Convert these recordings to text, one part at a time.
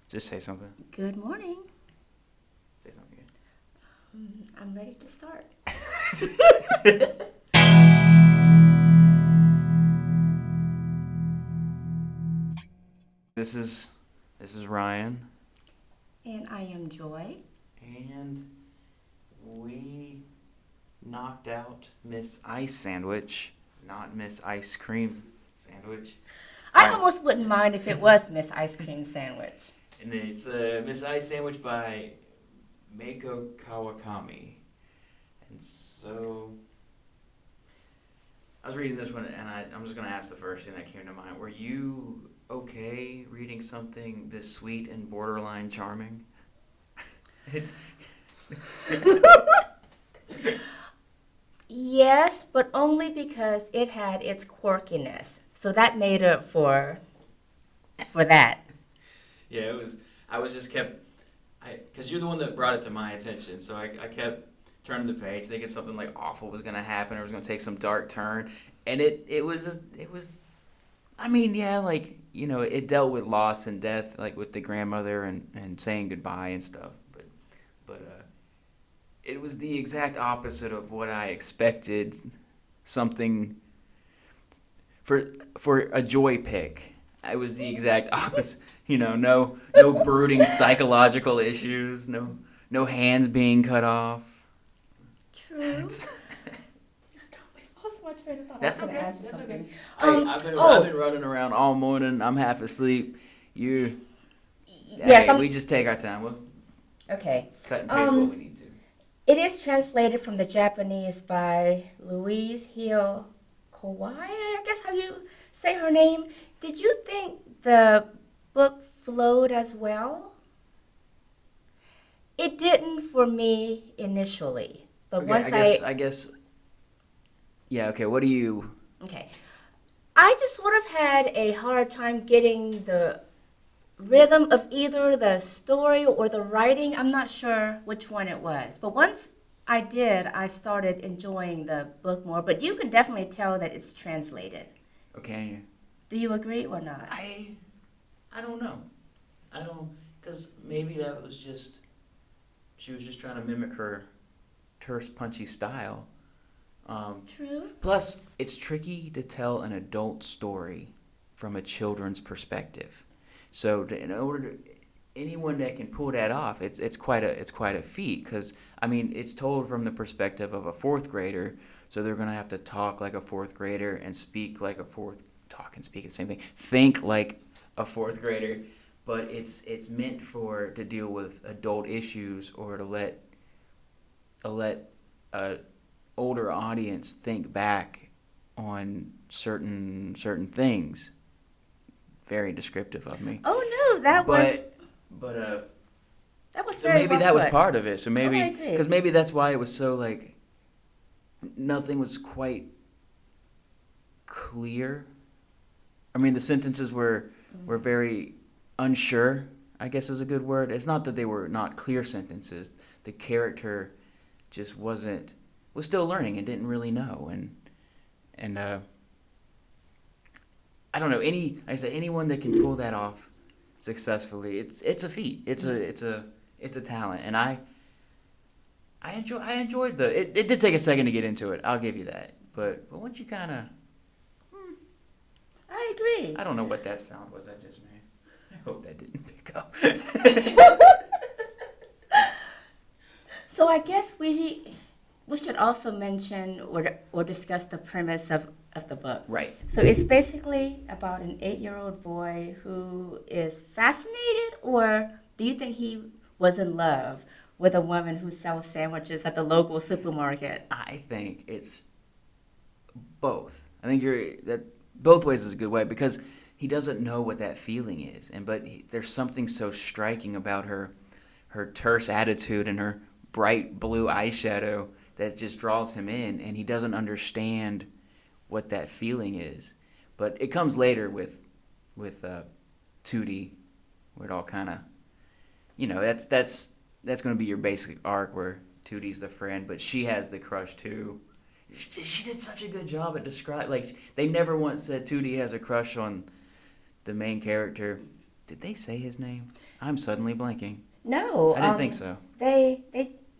Just say something. Good morning. Say something I'm ready to start. again. This is Ryan, And I am Joy. and we knocked out Miss Ice Sandwich, not Miss Ice Cream Sandwich. All I right, almost wouldn't mind if it was Miss Ice Cream Sandwich. and it's Miss Ice Sandwich by Mieko Kawakami. And so I was reading this one, and I'm just going to ask the first thing that came to mind. Were you okay reading something this sweet and borderline charming? It's Yes, but only because it had its quirkiness. So that made up for that. yeah, it was. I was just kept, because you're the one that brought it to my attention, so I kept turning the page, thinking something like awful was gonna happen, or was gonna take some dark turn, and it was. I mean, yeah, like it dealt with loss and death, like with the grandmother and saying goodbye and stuff, but it was the exact opposite of what I expected. Something for for a joy pick. It was the exact opposite. No brooding psychological issues. No hands being cut off. True. I lost my train of thought. I was That's going to okay. ask you That's okay. something. Hey, I've been Oh, running around all morning. I'm half asleep. You, yes, hey, we just take our time. We'll okay. cut and paste what we Um, need to. it is translated from the Japanese by Louise Hill Kawai, I guess how you say her name. Did you think the book flowed as well? It didn't for me initially, but Okay, once I I guess. Yeah. Okay. What do you? okay, I just sort of had a hard time getting the rhythm of either the story or the writing. I'm not sure which one it was, but once I did, I started enjoying the book more. But you can definitely tell that it's translated. Okay. Do you agree or not? I I don't know. I don't, because maybe that was just she was just trying to mimic her terse, punchy style. Um, True. Plus, it's tricky to tell an adult story from a children's perspective. So, in order to anyone that can pull that off, it's quite a feat. Because I mean, it's told from the perspective of a fourth grader, so they're gonna have to talk like a fourth grader and speak like a fourth talk and speak the same thing, think like a fourth grader. But it's meant for to deal with adult issues or to let a older audience think back on certain things. Very descriptive of me. Oh no, But that was so very maybe well that was put. part of it. So Oh, I maybe because agree. maybe that's why it was so like nothing was quite clear. I mean, the sentences were very unsure, I guess is a good word. It's not that they were not clear sentences. The character just was still learning and didn't really know. And I don't know like I said, anyone that can pull that off successfully, it's a feat. It's a talent, and I enjoyed it did take a second to get into it. I'll give you that. But once you kind of I agree. I don't know what that sound was I just made. I hope that didn't pick up. So I guess we should also mention or discuss the premise of the book. Right. So it's basically about an 8-year-old boy who is fascinated, or do you think he was in love with a woman who sells sandwiches at the local supermarket? I think it's both. I think you're that both ways is a good way because he doesn't know what that feeling is, there's something so striking about her terse attitude and her bright blue eyeshadow that just draws him in, and he doesn't understand what that feeling is. But it comes later with Tootie, where it all kind of that's going to be your basic arc where Tootie's the friend, but she has the crush too. She did such a good job at describe. Like they never once said Tootie has a crush on the main character. Did they say his name? I'm suddenly blanking. No, I didn't think so. They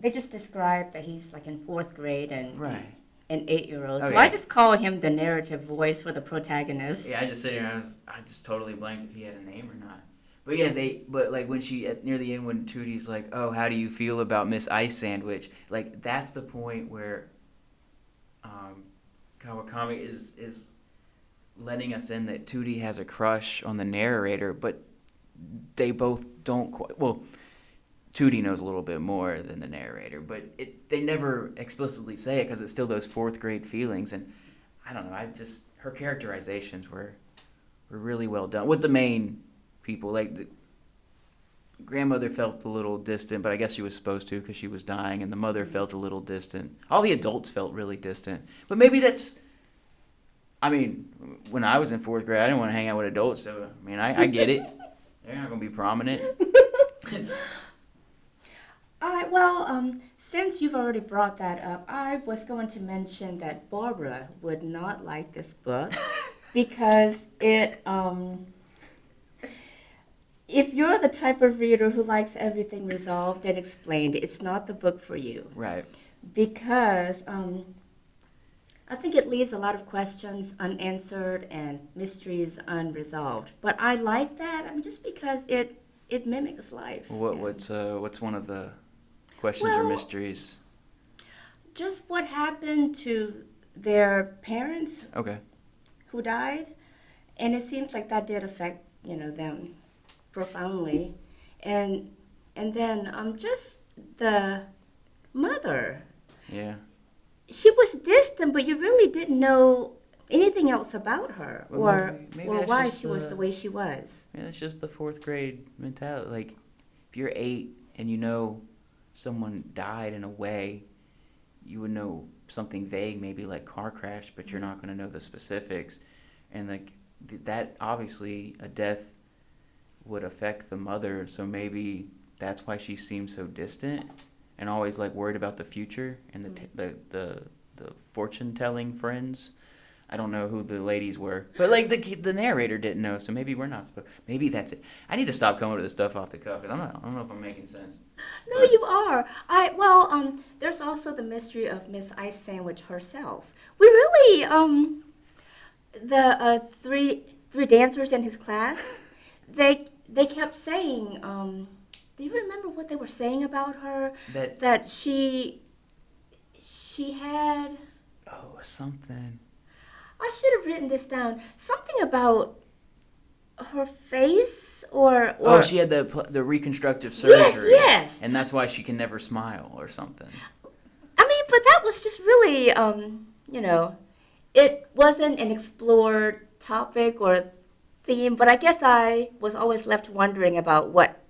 just described that he's like in fourth grade and Right. an 8-year-old. Oh, So yeah. I just call him the narrative voice for the protagonist. Yeah, I just sit here. I just totally blanked if he had a name or not. But yeah, but like when she near the end when Tootie's like, "Oh, how do you feel about Miss Ice Sandwich?" Like that's the point where Kawakami is letting us in that Tootie has a crush on the narrator, but they both don't quite. Well, Tootie knows a little bit more than the narrator, but they never explicitly say it because it's still those fourth grade feelings, and I don't know. Her characterizations were really well done with the main people. Like the grandmother felt a little distant, but I guess she was supposed to because she was dying, and the mother felt a little distant. All the adults felt really distant, but maybe that's. I mean, when I was in fourth grade, I didn't want to hang out with adults, so I mean, I get it. They're not gonna be prominent. Since you've already brought that up, I was going to mention that Barbara would not like this book because if you're the type of reader who likes everything resolved and explained, it's not the book for you. Right. Because I think it leaves a lot of questions unanswered and mysteries unresolved. But I like that, just because it mimics life. What's one of the questions or mysteries? Just what happened to their parents Okay. who died, and it seems like that did affect them profoundly, and then just the mother. Yeah. She was distant, but you really didn't know anything else about her, Maybe or that's why just she was the way she was. Yeah, that's just the fourth grade mentality. Like, if you're 8 and you know someone died in a way, you would know something vague, maybe like car crash, but you're not going to know the specifics. And like that, obviously, a death would affect the mother. So maybe that's why she seems so distant and always like worried about the future and the fortune telling friends. I don't know who the ladies were, but like the narrator didn't know, so maybe we're not supposed. Maybe that's it. I need to stop coming to this stuff off the cuff because I don't know if I'm making sense. No, you are. There's also the mystery of Miss Ice Sandwich herself. We really the three dancers in his class, they kept saying, do you remember what they were saying about her? That she had. Oh, something. I should have written this down. Something about her face, or oh, she had the reconstructive surgery. Yes. And that's why she can never smile or something. But that was just really, it wasn't an explored topic or theme. But I guess I was always left wondering about what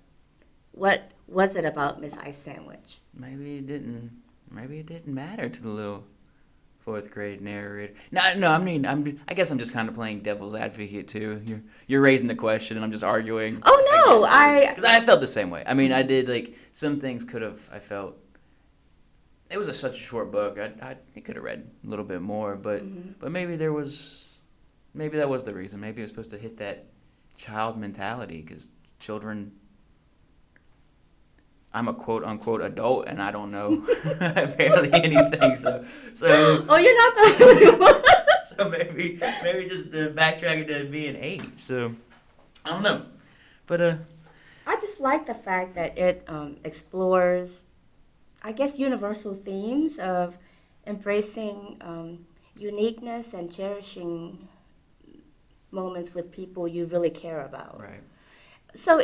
was it about Miss Ice Sandwich. Maybe it didn't matter to the little fourth grade narrator. No. I guess I'm just kind of playing devil's advocate too. You're raising the question, and I'm just arguing. Oh no, because I felt the same way. I mean, I did like some things could have. I felt it was such a short book. I could have read a little bit more, but maybe that was the reason. Maybe it was supposed to hit that child mentality because children. I'm a quote unquote adult and I don't know barely anything. So. Oh, you're not the only one. So maybe just backtracking to being 8. So I don't know, but I just like the fact that it explores, I guess, universal themes of embracing uniqueness and cherishing moments with people you really care about. Right. So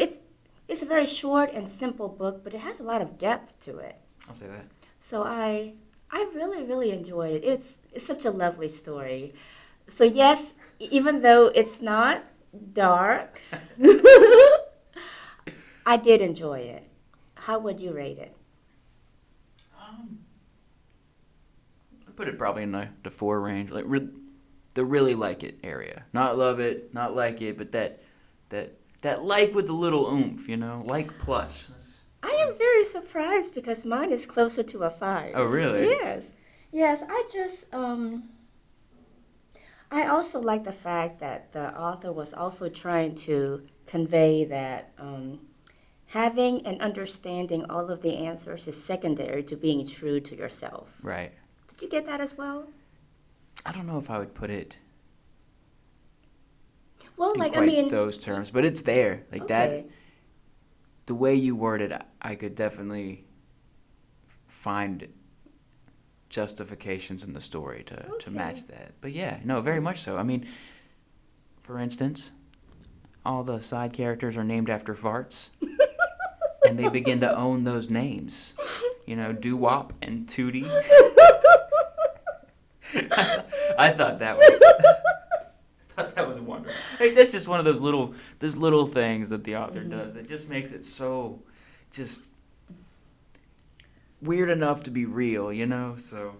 it's a very short and simple book, but it has a lot of depth to it. I'll say that. So I really, really enjoyed it. It's such a lovely story. So yes, even though it's not dark, I did enjoy it. How would you rate it? I'd put it probably in the 4 range, like the really like it area. Not love it, not like it, but that like with a little oomph, like plus. I am very surprised because mine is closer to a 5. Oh, really? Yes. I just I also like the fact that the author was also trying to convey that having and understanding all of the answers is secondary to being true to yourself. Right. Did you get that as well? I don't know if I would put it Well, in like, I quite mean, those terms, but it's there. Like that, okay. the way you word it, I could definitely find justifications in the story to Okay. match that. But yeah, no, very much so. I mean, for instance, all the side characters are named after farts, and they begin to own those names. You know, Doo-Wop and Tootie. I thought that was wonderful. Hey, that's just one of those little things that the author does that just makes it so just weird enough to be real, you know? So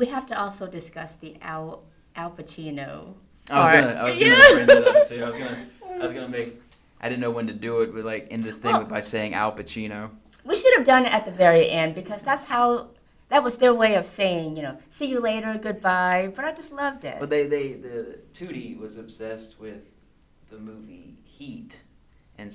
We have to also discuss the Al Pacino. I was gonna bring that up too. I was gonna make. I didn't know when to do it, but like end this thing by saying Al Pacino. We should have done it at the very end because that was their way of saying, see you later, goodbye. But I just loved it. But the Tootie was obsessed with the movie Heat, and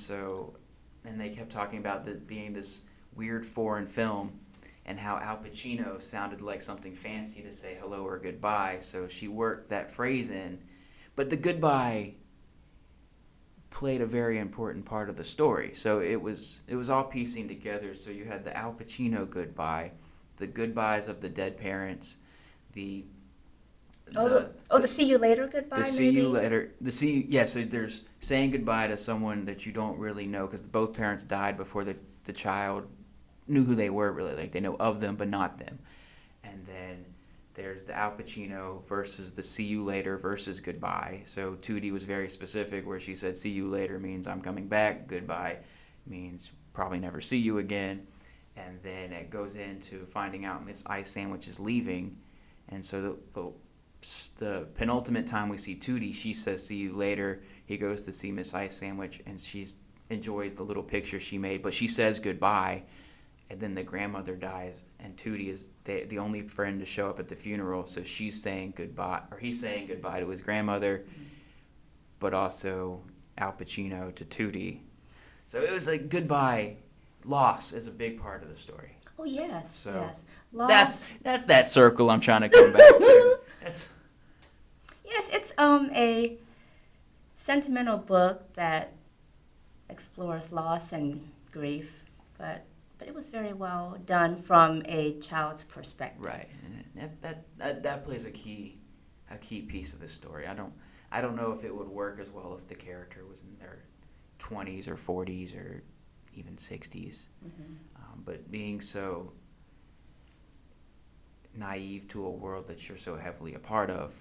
they kept talking about it being this weird foreign film, and how Al Pacino sounded like something fancy to say hello or goodbye. So she worked that phrase in, but the goodbye played a very important part of the story. So it was all piecing together. So you had the Al Pacino goodbye, the goodbyes of the dead parents, the see you later goodbye. see you later. So there's saying goodbye to someone that you don't really know because both parents died before the child knew who they were really. Like they know of them but not them. And then there's the Al Pacino versus the see you later versus goodbye. So Tootie was very specific where she said see you later means I'm coming back, goodbye means probably never see you again. And then it goes into finding out Miss Ice Sandwich is leaving. And so the penultimate time we see Tootie, she says see you later. He goes to see Miss Ice Sandwich and she enjoys the little picture she made, but she says goodbye. And then the grandmother dies, and Tootie is the only friend to show up at the funeral. So she's saying goodbye, or he's saying goodbye to his grandmother, but also Al Pacino to Tootie. So it was like goodbye, loss is a big part of the story. Oh yes, so yes. Loss. That's that circle I'm trying to come back to. Yes, it's a sentimental book that explores loss and grief, but it was very well done from a child's perspective. Right, and that plays a key piece of the story. I don't know if it would work as well if the character was in their 20s or 40s or even 60s. But being so naive to a world that you're so heavily a part of,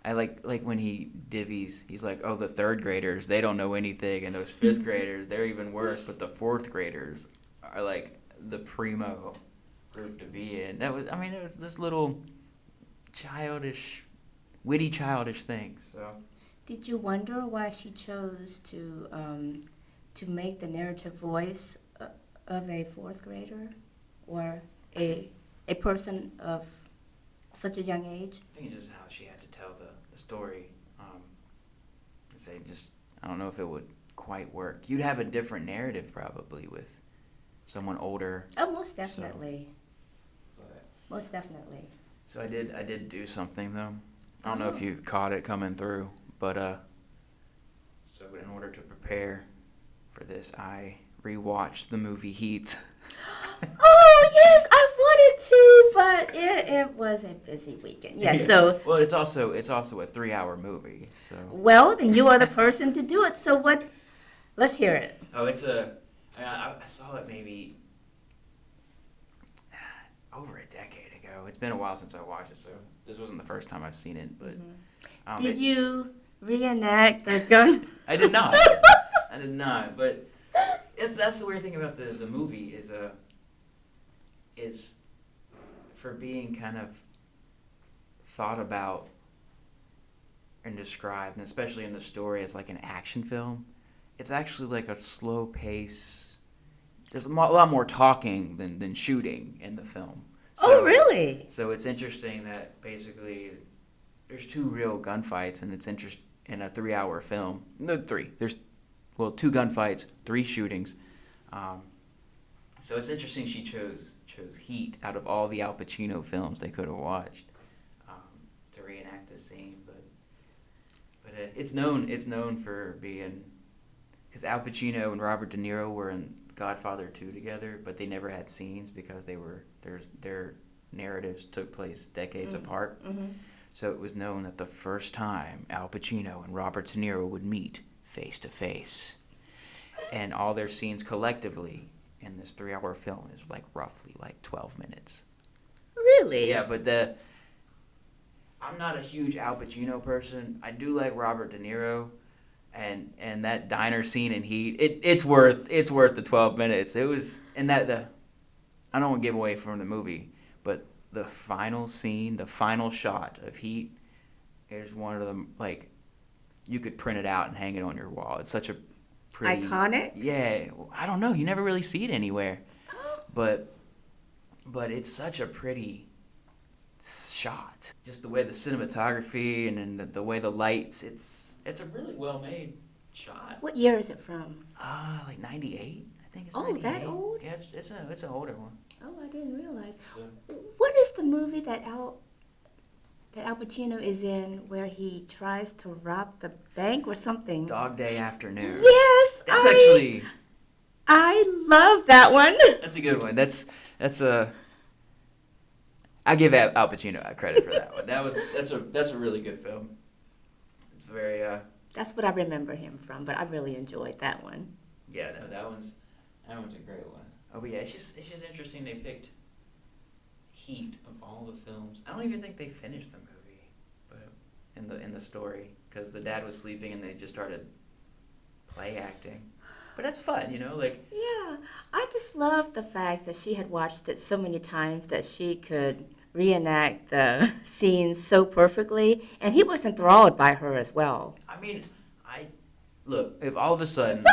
I like when he divvies, he's like, oh, the third graders, they don't know anything, and those fifth graders, they're even worse, but the fourth graders are like the primo group to be in. It was this little witty childish thing. So, did you wonder why she chose to make the narrative voice of a fourth grader or a person of such a young age? I think it's just how she had to tell the story. I don't know if it would quite work. You'd have a different narrative probably with someone older. Oh, most definitely. Most definitely. So I did do something though. I don't know if you caught it coming through, but so in order to prepare for this, I rewatched the movie Heat. Oh yes, I wanted to, but it was a busy weekend. Yeah, so well, it's also a 3-hour movie. So well, then you are the person to do it. So what? Let's hear it. Oh, I saw it maybe over a decade ago. It's been a while since I watched it, so this wasn't the first time I've seen it. But did you reenact the gun? I did not. I did not. But that's the weird thing about the movie is for being kind of thought about and described, and especially in the story as like an action film. It's actually like a slow pace. There's a lot more talking than shooting in the film. So, oh, really? So it's interesting that basically there's two real gunfights, and it's in a 3-hour film. No, 3. There's 2 gunfights, 3 shootings. So it's interesting she chose Heat out of all the Al Pacino films they could have watched to reenact this scene. But it's known for being, because Al Pacino and Robert De Niro were in Godfather 2 together, but they never had scenes because their narratives took place decades apart. Mm-hmm. So it was known that the first time Al Pacino and Robert De Niro would meet face to face, and all their scenes collectively in this 3-hour film is roughly 12 minutes. Really? Yeah, but I'm not a huge Al Pacino person. I do like Robert De Niro, and that diner scene in Heat, it's worth the 12 minutes. It was, and I don't want to give away from the movie, but the final scene, the final shot of Heat is one of them, you could print it out and hang it on your wall. It's such a pretty... Iconic? Yeah. I don't know. You never really see it anywhere. But it's such a pretty shot. Just the way the cinematography and then the way the lights, it's a really well-made shot. What year is it from? 98. I think it's 98. Oh, that old? Yeah, it's an older one. Oh, I didn't realize. So, what is the movie that Al Pacino is in where he tries to rob the bank or something? Dog Day Afternoon. Yes, I love that one. That's a good one. That's a. I give Al Pacino credit for that one. That's a really good film. It's very. That's what I remember him from, but I really enjoyed that one. Yeah, no, that one's a great one. Oh, but yeah, it's just interesting they picked Heat of all the films. I don't even think they finished the movie, but in the story, because the dad was sleeping and they just started play acting. But that's fun, Yeah, I just love the fact that she had watched it so many times that she could reenact the scenes so perfectly, and he was enthralled by her as well. I mean, look, if all of a sudden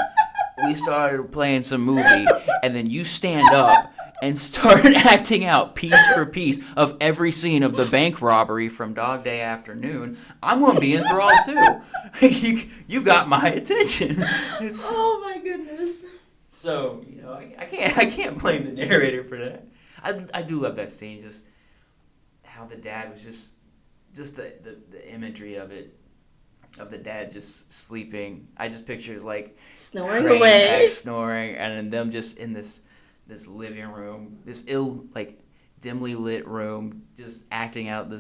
we started playing some movie and then you stand up and started acting out piece for piece of every scene of the bank robbery from Dog Day Afternoon, I'm going to be enthralled too. You got my attention. Oh my goodness. So, I can't blame the narrator for that. I do love that scene, just how the dad was just the imagery of it, of the dad just sleeping. I just picture snoring away, snoring, and then them just in this living room, this dimly lit room, just acting out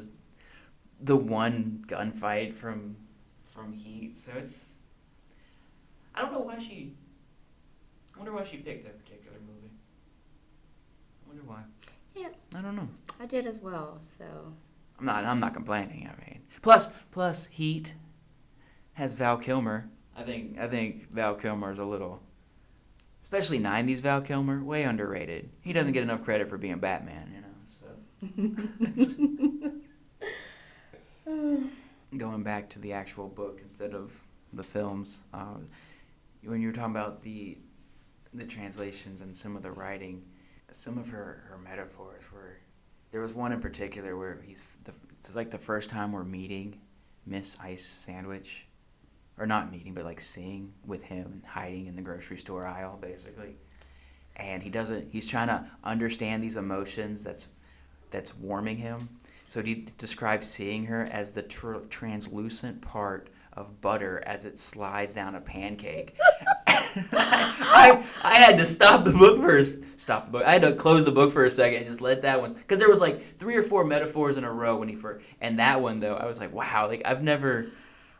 the one gunfight from Heat. So I don't know why I wonder why she picked that particular movie. I wonder why. Yeah. I don't know. I did as well, so. I'm not complaining. I mean, plus Heat has Val Kilmer. I think Val Kilmer is a little, especially 90s Val Kilmer, way underrated. He doesn't get enough credit for being Batman, so. Going back to the actual book instead of the films, when you were talking about the translations and some of the writing, some of her metaphors were, there was one in particular where it's the first time we're meeting Miss Ice Sandwich, or not meeting, but seeing with him and hiding in the grocery store aisle, basically. And he's trying to understand these emotions that's warming him. So he describes seeing her as the translucent part of butter as it slides down a pancake. I had to stop the book first. Stop the book. I had to close the book for a second and just let that one, because there was 3 or 4 metaphors in a row when he first, and that one though, I was like, wow, I've never,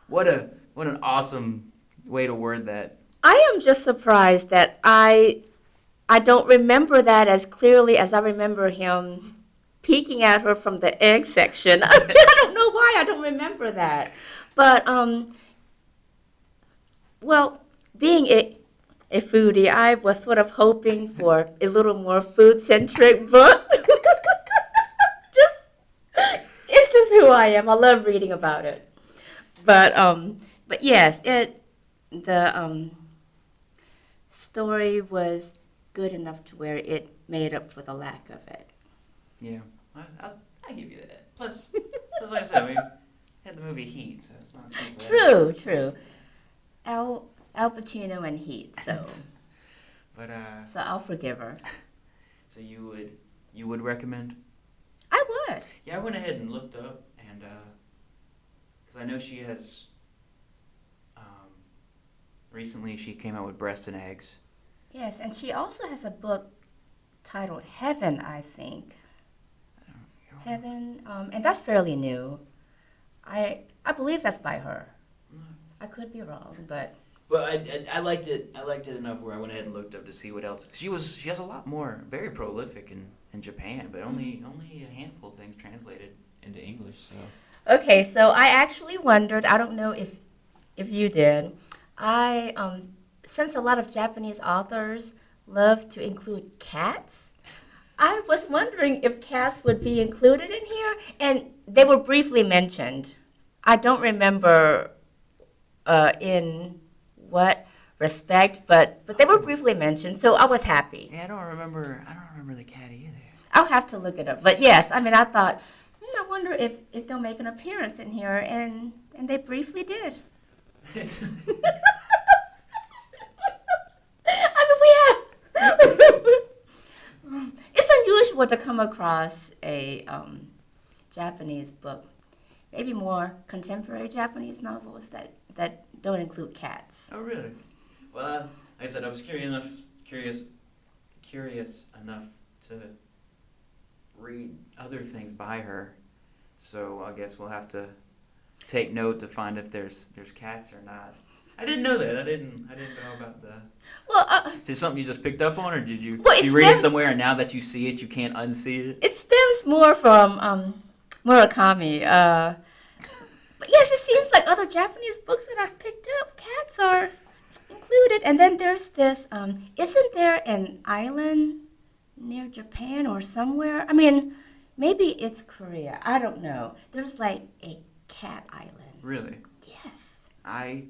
what an awesome way to word that. I am just surprised that I don't remember that as clearly as I remember him peeking at her from the egg section. I don't know why I don't remember that. But, well, being a foodie, I was sort of hoping for a little more food-centric book. It's just who I am. I love reading about it. But yes, the story was good enough to where it made up for the lack of it. Yeah, I give you that. Plus, like I said, I mean, had the movie Heat, so it's not too bad. True. Al Pacino and Heat, so But so I'll forgive her. so you would recommend? I would. Yeah, I went ahead and looked up, and because I know she has. Recently, she came out with Breast and Eggs. Yes, and she also has a book titled Heaven, I think. Heaven, and that's fairly new. I believe that's by her. I could be wrong, but. But I liked it. I liked it enough where I went ahead and looked up to see what else. She has a lot more, very prolific in Japan, but only a handful of things translated into English. So. Okay, so I actually wondered. I don't know if you did. Since a lot of Japanese authors love to include cats, I was wondering if cats would be included in here, and they were briefly mentioned. I don't remember in what respect, but they were briefly mentioned, so I was happy. Yeah, I don't remember the cat either. I'll have to look it up. But yes, I mean, I thought, I wonder if they'll make an appearance in here, and they briefly did. It's unusual to come across a Japanese book, maybe more contemporary Japanese novels that don't include cats. Oh, really? Well, like I said, I was curious enough to read other things by her. So I guess we'll have to take note to find if there's cats or not. I didn't know that. I didn't know about the. Well, is it something you just picked up on, or did you it read it somewhere and now that you see it, you can't unsee it? It stems more from Murakami. But yes, it seems like other Japanese books that I've picked up, cats are included. And then there's this. Isn't there an island near Japan or somewhere? I mean, maybe it's Korea. I don't know. There's like a cat island. Really? Yes. I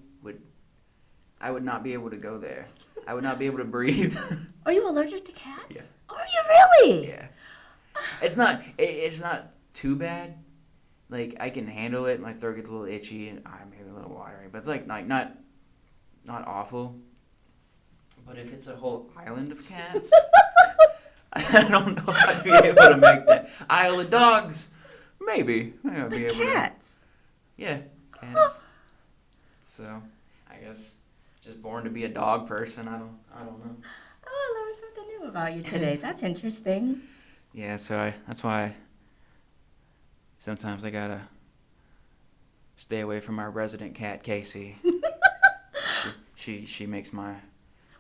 would not be able to go there. I would not be able to breathe. Are you allergic to cats? Yeah. Are you really? Yeah. It's not too bad. Like, I can handle it. My throat gets a little itchy and I'm maybe a little watery, but it's like not awful. But if it's a whole island of cats, I don't know if I'd be able to make that. Isle of dogs, maybe. I'd be able cats. Yeah, cats. So, I guess just born to be a dog person. I don't know. Oh, I learned something new about you today. That's interesting. Yeah, so that's why sometimes I gotta stay away from our resident cat, Casey. she makes my.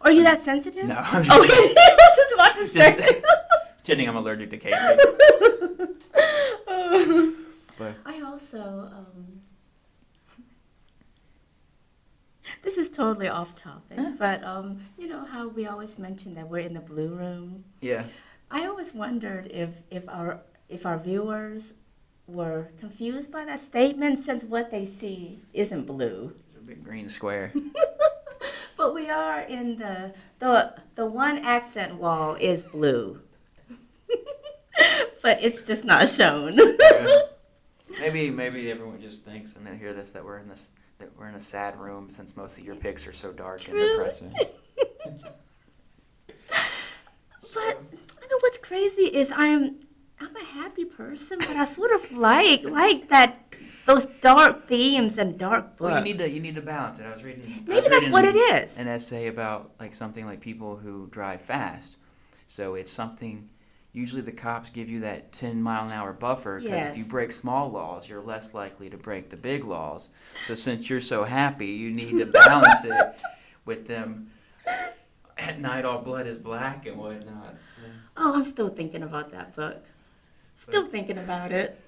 Are you that sensitive? No, I'm just. Okay, I was just about to say. Pretending I'm allergic to Casey. But I also. This is totally off topic, but you know how we always mention that we're in the blue room. Yeah. I always wondered if our viewers were confused by that statement, since what they see isn't blue. It's a big green square. But we are in the one accent wall is blue, but it's just not shown. Yeah. Maybe everyone just thinks, and they hear this, that we're in a sad room since most of your pics are so dark and depressing. But I know what's crazy is I'm a happy person, but I sort of like that those dark themes and dark books. Well, you need to balance it. I was reading. Maybe that's what it is. An essay about like something like people who drive fast. So it's something. Usually the cops give you that 10-mile-an-hour buffer because if you break small laws, you're less likely to break the big laws. So since you're so happy, you need to balance it with them. At night, all blood is black and whatnot. So. Oh, I'm still thinking about that book. Still thinking about it.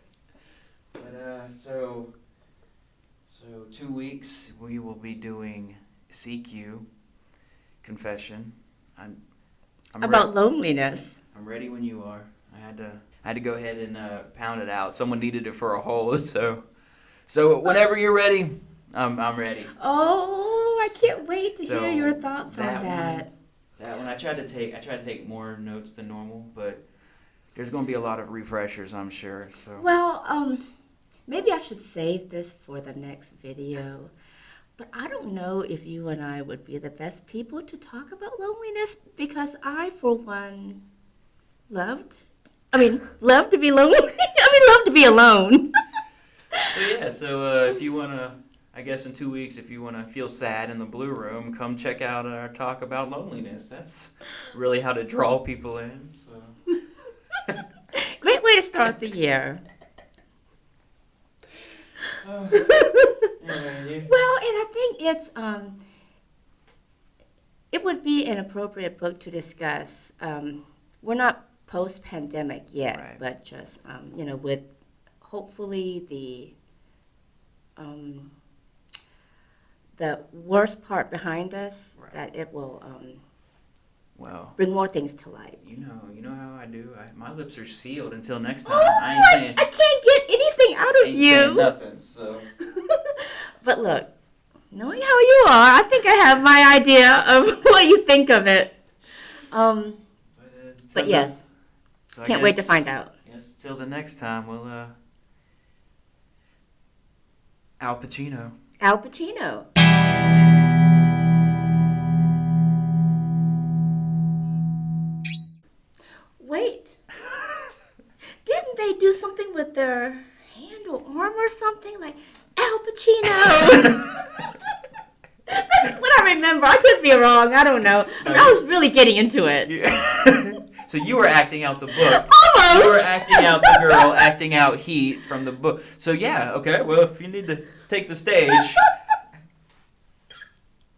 But so 2 weeks we will be doing CQ confession. I'm about loneliness. I'm ready when you are. I had to go ahead and pound it out. Someone needed it for a hole, so whenever you're ready, I'm ready. Oh, I can't wait to hear your thoughts on that. That one I tried to take more notes than normal, but there's going to be a lot of refreshers, I'm sure. So. Well, maybe I should save this for the next video. But I don't know if you and I would be the best people to talk about loneliness because I, for one, love to be lonely. Love to be alone. So if you want to, I guess in 2 weeks, if you want to feel sad in the Blue Room, come check out our talk about loneliness. That's really how to draw people in. So. Great way to start the year. Well, and I think it would be an appropriate book to discuss. We're not post-pandemic yet, right. But just with hopefully the worst part behind us, right. That it will bring more things to light. You know how I do. My lips are sealed until next time. Oh, I can't get anything out of you. Saying nothing. So. But look, knowing how you are, I think I have my idea of what you think of it. But yes, so can't wait to find out. Yes, till the next time, we'll Al Pacino. Al Pacino. Wait. Didn't they do something with their hand or arm or something? Like, Al Pacino. That's just what I remember. I could be wrong. I don't know. I was really getting into it. Yeah. So you were acting out the book. Almost. You were acting out the girl, acting out Heat from the book. So yeah, okay. Well, if you need to take the stage,